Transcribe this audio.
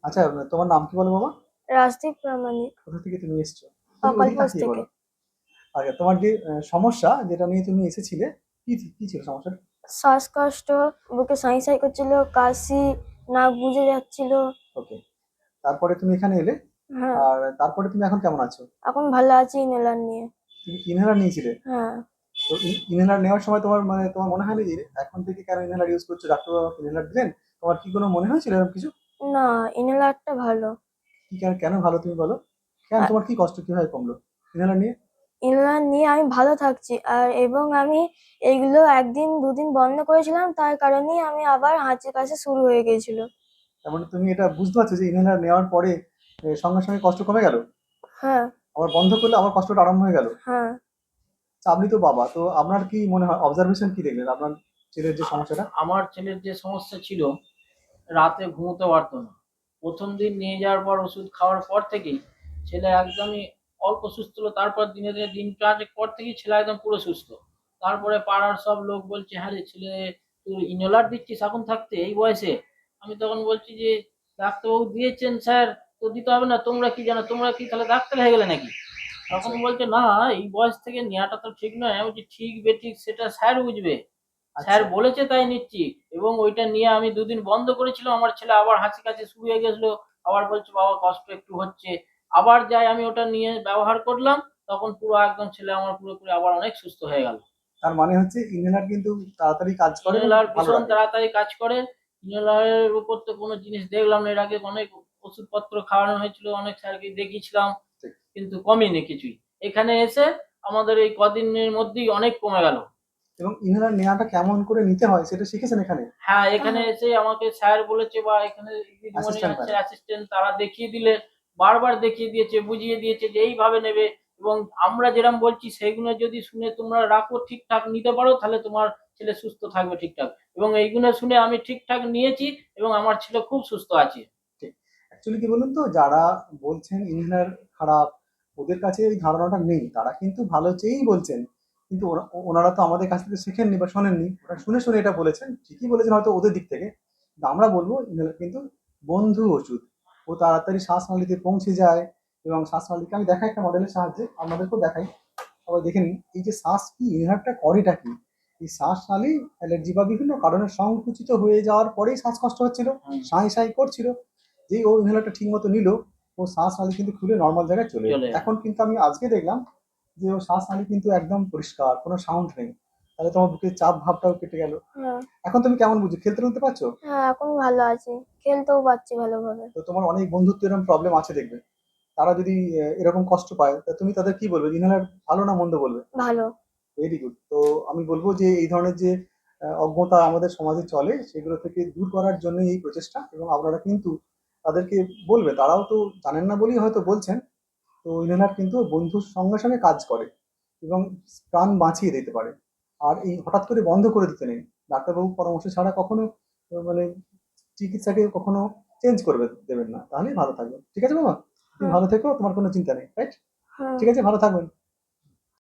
আচ্ছা, তোমার নাম কি বলো বাবা? রাজদীপ প্রামাণিক। কোথা থেকে তুমি এসেছো? তুমি ওদিকে অকল্পোস তাকিয়ে থেকে। বলো। আচ্ছা, তোমার যে সমস্যা যেটা নিয়ে তুমি এসেছিলে, কি কি ছিল সমস্যাটা? শ্বাসকষ্ট, বুকে সাই সাই করছিল, কাশি, নাক বুজে যাচ্ছিল। ওকে, তারপরে তুমি এখানে এলে। হ্যাঁ। আর তারপরে তুমি এখন কেমন আছো? এখন ভালো আছি ইনহেলার নিয়ে। তুমি ইনহেলার নিয়েছিলে? হ্যাঁ। তো ইনহেলার নেওয়ার সময় তোমার মানে তোমার মনে হয়নি যে এখন থেকে কেন ইনহেলার ইউজ করছো, ডাক্তার বাবা ইনহেলার দিলেন, তোমার কি কোনো মনে হয়েছিল এরকম কিছু? না, ইনহেলারটা ভালো। কি কেন কেন ভালো তুমি বলো? কেন আর তোমার কি কষ্ট কিভাবে কমলো ইনহেলার নিয়ে? ইনহেলার নিয়ে আমি ভালো থাকছি, আর এবং আমি এইগুলো একদিন দুদিন বন্ধ করেছিলাম, তার কারণেই আমি আবার হাঁচি কাশি শুরু হয়ে গিয়েছিল। তার মানে তুমি এটা বুঝতে পারছো যে ইনহেলার নেওয়ার পরে সঙ্গে সঙ্গে কষ্ট কমে গেল, হ্যাঁ। আবার বন্ধ করলে আবার কষ্টটা আরম্ভ হয়ে গেল। হ্যাঁ। আচ্ছা, আপনি তো বাবা, তো আপনার কি মনে হয়, অবজারভেশন কি দেখলেন আপনার ছেলের যে সমস্যাটা? আমার ছেলের যে সমস্যা ছিল, রাতে ঘুমোতে পারতো না। প্রথম দিন নিয়ে যাওয়ার পর ওষুধ খাওয়ার পর থেকেই ছেলে একদমই অল্প সুস্থ হলো। তারপর দিনে দিনে দিন পাঁচেক পর থেকেই ছেলে একদম পুরো সুস্থ। তারপরে পাড়ার সব লোক বলছে, হ্যাঁ রে ছেলে, তুই ইনহেলার দিচ্ছিস এখন থাকতে এই বয়সে? আমি তখন বলছি যে ডাক্তারবাবু দিয়েছেন স্যার, তো দিতে হবে না? তোমরা কি জানো, তোমরা কি তাহলে ডাক্তার হয়ে গেলে নাকি? আচ্ছা। তখন বলছে না, এই বয়স থেকে নেওয়াটা তো ঠিক নয়। আমি বলছি ঠিক বেঠিক সেটা স্যার বুঝবে, স্যার আচ্ছা। বলেছে তাই নিচ্ছি। এবং ওইটা নিয়ে আমি দুদিন বন্ধ করেছিলাম, আমার ছেলে আবার হাঁচি কাশি শুরু হয়ে গেছিল। আবার বলছে বাবা কষ্ট একটু হচ্ছে। আবার যাই আমি ওটা নিয়ে ব্যবহার করলাম, তখন পুরো একদম ছেলে আমার পুরোপুরি আবার অনেক সুস্থ হয়ে গেল। তার মানে হচ্ছে ইনহেলার কিন্তু তাড়াতাড়ি কাজ করে এবং ইনহেলার খুব ভালো ভীষণ রাখে। তাড়াতাড়ি কাজ করে। ইনহেলারের উপর তো কোনো জিনিস দেখলাম না এর আগে, অনেক ওষুধপত্র খাওয়ানো হয়েছিল, অনেক স্যারকে দেখিয়েছিলাম, ঠিক। কিন্তু কমেনি কিছুই। এখানে এসে আমাদের এই কদিনের মধ্যেই অনেক কমে গেল। এবং ইনহেলার নেওয়াটা কেমন করে নিতে হয় সেটা শিখেছেন এখানে? হ্যাঁ, এখানে হ্যাঁ। এসে আমাকে স্যার বলেছে, বা এখানে দিদিমণি অ্যাসিস্ট্যান্ট আছে ম্যাডাম। অ্যাসিস্ট্যান্ট, তারা দেখিয়ে দিলে, বারবার দেখিয়ে দিয়েছে, বুঝিয়ে দিয়েছে যে এইভাবে নেবে। এবং আমরা যেরকম বলছি সেইগুলো যদি শুনে তোমরা রাখো, ঠিকঠাক নিতে পারো, তাহলে তোমার ছেলে সুস্থ থাকবে ঠিকঠাক। এবং এইগুলো শুনে আমি ঠিকঠাক নিয়েছি এবং আমার ছেলে খুব সুস্থ আছে। ঠিক। অ্যাকচুয়ালি কি বলুন তো, যারা বলছেন ইনহেলার খারাপ, ওদের কাছে এই ধারণাটা নেই, তারা কিন্তু ভালো চেয়েই বলছেন। কিন্তু ওনারা তো আমাদের কাছ থেকে শেখেননি বা শোনেননি, ওরা শুনে শুনে এটা বলেছেন, ঠিকই বলেছেন হয়তো ওদের দিক থেকে। কিন্তু আমরা বলবো ইনহেলার কিন্তু বন্ধু ওষুধ। ও তাড়াতাড়ি শ্বাসনালীতে পৌঁছে যায়। এবং শ্বাসনালীকে আমি দেখাই একটা মডেলের সাহায্যে, আপনাদেরকেও দেখাই, সবাই দেখে নিন। এই যে শ্বাস কি ইনহেলারটা করেটা কি, এই শ্বাসনালী অ্যালার্জি বা বিভিন্ন কারণে সংকুচিত হয়ে যাওয়ার পরেই শ্বাসকষ্ট হচ্ছিল, হুম, সাঁই সাঁই করছিল, যেই ও ইনহেলারটা ঠিক মতো নিল, ও শ্বাসনালী কিন্তু খুলে নর্মাল জায়গায় চলে এলো। চলে এলো। এখন কিন্তু আমি আজকে দেখলাম যে ও শ্বাসনালী কিন্তু একদম পরিষ্কার, কোনো সাউন্ড নেই। তাহলে তোমার বুকের চাপ ভাবটাও কেটে গেল। হ্যাঁ। এখন তুমি কেমন বুঝছো, খেলতে টেলতে পারছো? হ্যাঁ, এখন ভালো আছি, খেলতেও পারছি ভালোভাবে। তো তোমার অনেক বন্ধুত্ব এরকম প্রবলেম আছে দেখবে, তারা যদি এরকম কষ্ট পায়, তা তুমি তাদের কি বলবে, ইনহেলার ভালো না মন্দ বলবে? ভালো। Very good. তো আমি বলবো যে এই ধরনের যে অজ্ঞতা আমাদের সমাজে চলে, সেগুলো থেকে দূর করার জন্য এই প্রচেষ্টা। এবং আপনারা কিন্তু তাদেরকে বলবে, তারাও তো জানেন না বলেই হয়তো বলছেন। তো ইনহেলার কিন্তু বন্ধুর সঙ্গে সঙ্গে কাজ করে এবং প্রাণ বাঁচিয়ে দিতে পারে। আর এই হঠাৎ করে বন্ধ করে দিতে নেই, ডাক্তারবাবুর পরামর্শ ছাড়া কখনো মানে চিকিৎসাকে কখনো চেঞ্জ করবে দেবেন না, তাহলেই ভালো থাকবে। ঠিক আছে বাবা, তুমি হ্যাঁ। ভালো থেকো, তোমার কোনো চিন্তা নেই, রাইট? হ্যাঁ। ঠিক আছে, ভালো থাকবেন।